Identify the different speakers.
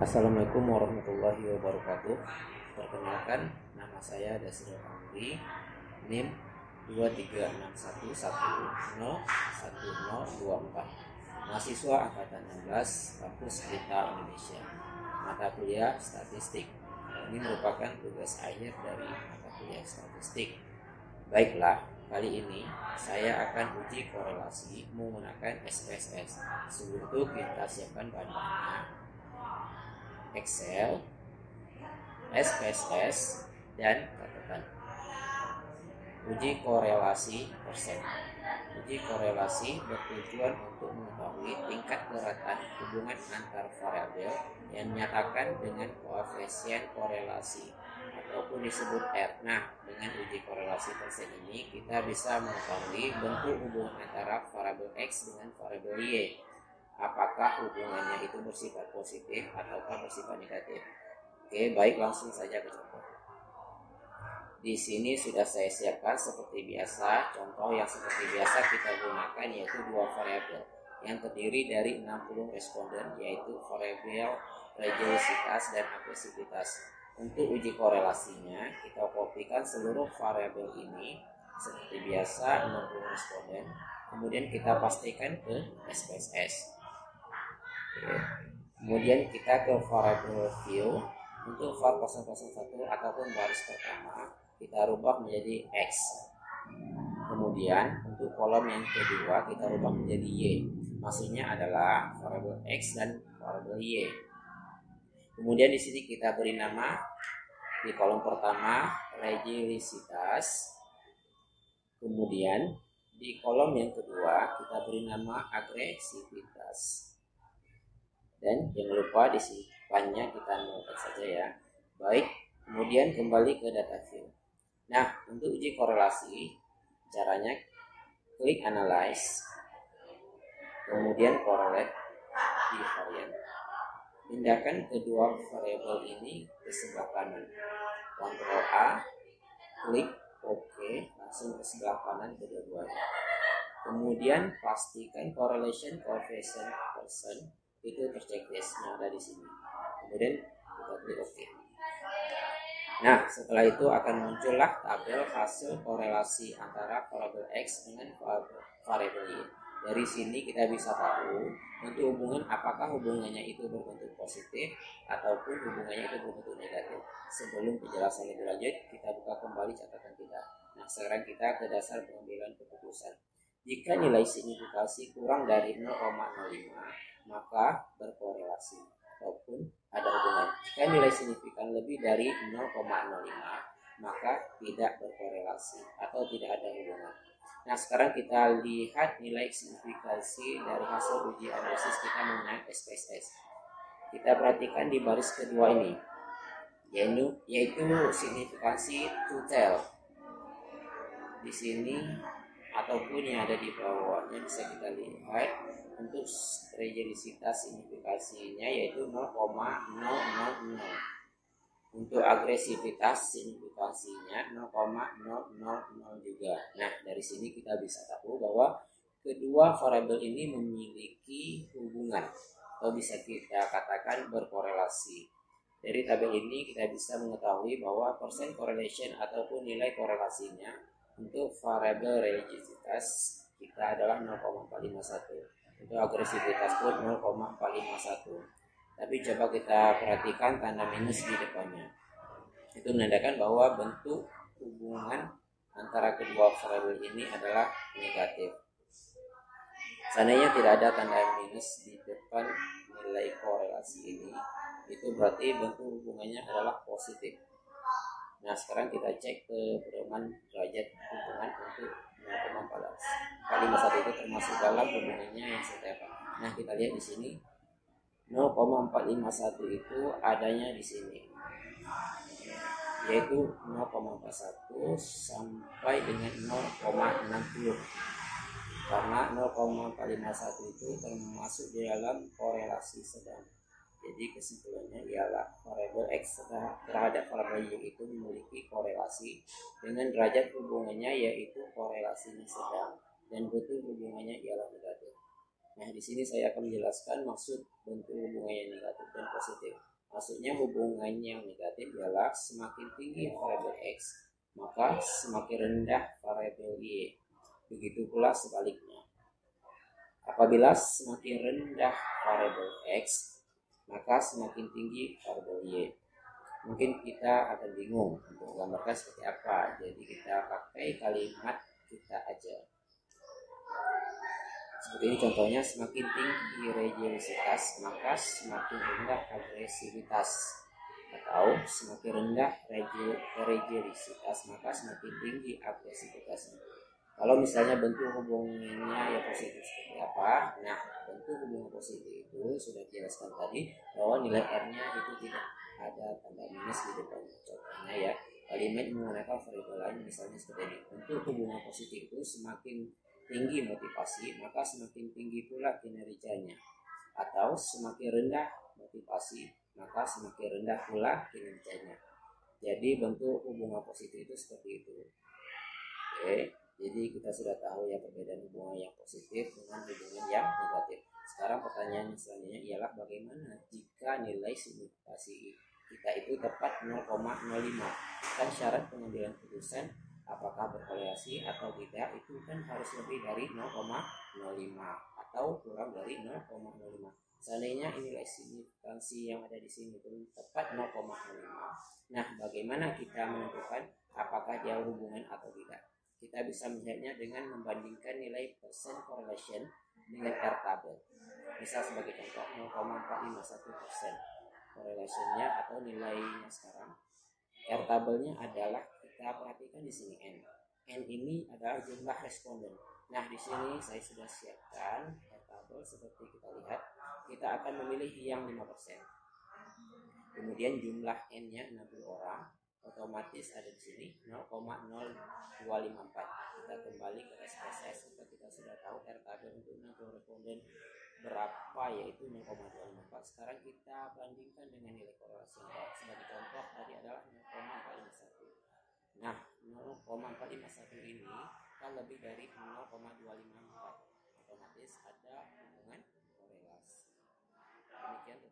Speaker 1: Assalamualaikum warahmatullahi wabarakatuh. Perkenalkan, nama saya Dasrul Amri, NIM 2361101024, mahasiswa angkatan 16, kampus Pelita Indonesia, mata kuliah statistik. Ini merupakan tugas akhir dari mata kuliah statistik. Baiklah, kali ini saya akan uji korelasi menggunakan SPSS. Sebelum itu kita siapkan bahan-bahannya: Excel, SPSS, dan catatan. Uji korelasi persen. Uji korelasi bertujuan untuk mengetahui tingkat keratan hubungan antar variabel yang dinyatakan dengan koefisien korelasi ataupun disebut R. Nah, dengan uji korelasi persen ini kita bisa mengetahui bentuk hubungan antara variabel X dengan variabel Y. Apakah hubungannya itu bersifat positif ataukah bersifat negatif? Oke, baik, langsung saja ke contoh. Di sini sudah saya siapkan seperti biasa. Contoh yang seperti biasa kita gunakan yaitu dua variabel yang terdiri dari 60 responden, yaitu variabel religiositas dan agresivitas. Untuk uji korelasinya, kita kopikan seluruh variabel ini seperti biasa 60 responden. Kemudian kita pastikan ke SPSS. Kemudian kita ke variable view. Untuk var 001 ataupun baris pertama kita rubah menjadi X. Kemudian untuk kolom yang kedua kita rubah menjadi Y. Maksudnya adalah variabel X dan variabel Y. Kemudian di sini kita beri nama di kolom pertama religiositas. Kemudian di kolom yang kedua kita beri nama agresivitas. Dan jangan lupa di sini depannya kita nolkan saja ya. Baik, kemudian kembali ke data view. Nah, untuk uji korelasi caranya klik analyze, kemudian correlate di varian. Pindahkan kedua variabel ini ke sebelah kanan. Ctrl A, klik OK, langsung ke sebelah kanan kedua-duanya. Kemudian pastikan correlation coefficient percent itu terchecklist yang ada di sini. Kemudian kita klik OK. Nah, setelah itu akan muncullah tabel hasil korelasi antara variabel X dengan variabel Y. Dari sini kita bisa tahu untuk hubungan apakah hubungannya itu berbentuk positif ataupun hubungannya itu berbentuk negatif. Sebelum penjelasan lebih lanjut, kita buka kembali catatan kita. Nah, sekarang kita ke dasar pengambilan keputusan. Jika nilai signifikasi kurang dari 0,05, maka berkorelasi ataupun ada hubungan. Jika nilai signifikan lebih dari 0,05, maka tidak berkorelasi atau tidak ada hubungan. Nah, sekarang kita lihat nilai signifikasi dari hasil uji analisis kita menggunakan SPSS. Kita perhatikan di baris kedua ini, yaitu signifikansi total. Di sini ataupun yang ada di bawahnya bisa kita lihat untuk religiositas signifikasinya yaitu 0,000. Untuk agresivitas signifikasinya 0,000 juga. Nah, dari sini kita bisa tahu bahwa kedua variabel ini memiliki hubungan atau bisa kita katakan berkorelasi. Dari tabel ini kita bisa mengetahui bahwa percent correlation ataupun nilai korelasinya untuk variabel religiositas kita adalah 0,451. Untuk agresivitas pun 0,451. Tapi coba kita perhatikan tanda minus di depannya. Itu menandakan bahwa bentuk hubungan antara kedua variabel ini adalah negatif. Seandainya tidak ada tanda minus di depan nilai korelasi ini, itu berarti bentuk hubungannya adalah positif. Nah, sekarang kita cek ke pedoman derajat hubungan untuk 0,451 itu termasuk dalam hubungannya yang seperti apa. Nah, kita lihat di sini 0,451 itu adanya di sini, yaitu 0,41 sampai dengan 0,60. Karena 0,451 itu termasuk di dalam korelasi sedang. Jadi kesimpulannya ialah variabel X terhadap variabel Y itu memiliki korelasi dengan derajat hubungannya yaitu korelasinya sedang dan bentuk hubungannya ialah negatif. Nah, di sini saya akan menjelaskan maksud bentuk hubungannya negatif dan positif. Maksudnya hubungan yang negatif ialah semakin tinggi variabel X, maka semakin rendah variabel Y. Begitu pula sebaliknya. Apabila semakin rendah variabel X, maka semakin tinggi variabel Y. Mungkin kita akan bingung untuk menggambarkan seperti apa. Jadi kita pakai kalimat kita aja. Seperti ini contohnya, semakin tinggi religiositas maka semakin rendah agresivitas, atau semakin rendah religiositas maka semakin tinggi agresivitasnya. Kalau misalnya bentuk hubungannya ya positif seperti apa? Nah, bentuk hubungan positif itu sudah dijelaskan tadi bahwa nilai R-nya itu tidak ada tanda minus di depan. Contohnya ya, kalimat menggunakan variabel lain misalnya seperti ini. Bentuk hubungan positif itu semakin tinggi motivasi maka semakin tinggi pula kinerjanya, atau semakin rendah motivasi maka semakin rendah pula kinerjanya. Jadi bentuk hubungan positif itu seperti itu. Oke, jadi kita sudah tahu ya perbedaan hubungan yang positif dengan hubungan yang negatif. Sekarang pertanyaan selanjutnya ialah bagaimana jika nilai signifikasi kita itu tepat 0,05? Kan syarat pengambilan keputusan apakah berkorelasi atau tidak itu kan harus lebih dari 0,05 atau kurang dari 0,05. Seandainya nilai signifikansi yang ada di sini itu tepat 0,05. Nah, bagaimana kita menentukan apakah dia hubungan atau tidak? Kita bisa melihatnya dengan membandingkan nilai percent correlation dengan R tabel. Misal sebagai contoh 0,451% correlationnya atau nilainya sekarang. R tabelnya adalah, kita perhatikan di sini N. N ini adalah jumlah responden. Nah, di sini saya sudah siapkan R tabel seperti kita lihat. Kita akan memilih yang 5%. Kemudian jumlah N-nya 60 orang. Otomatis ada di sini 0,0254. Kita kembali ke SPSS untuk kita sudah tahu R tabel untuk 60 responden berapa, yaitu 0,254. Sekarang kita bandingkan dengan nilai korelasi. Sebagai contoh tadi adalah 0,451. Nah, 0,451 ini kan lebih dari 0,254. Otomatis ada hubungan korelasi. Demikian.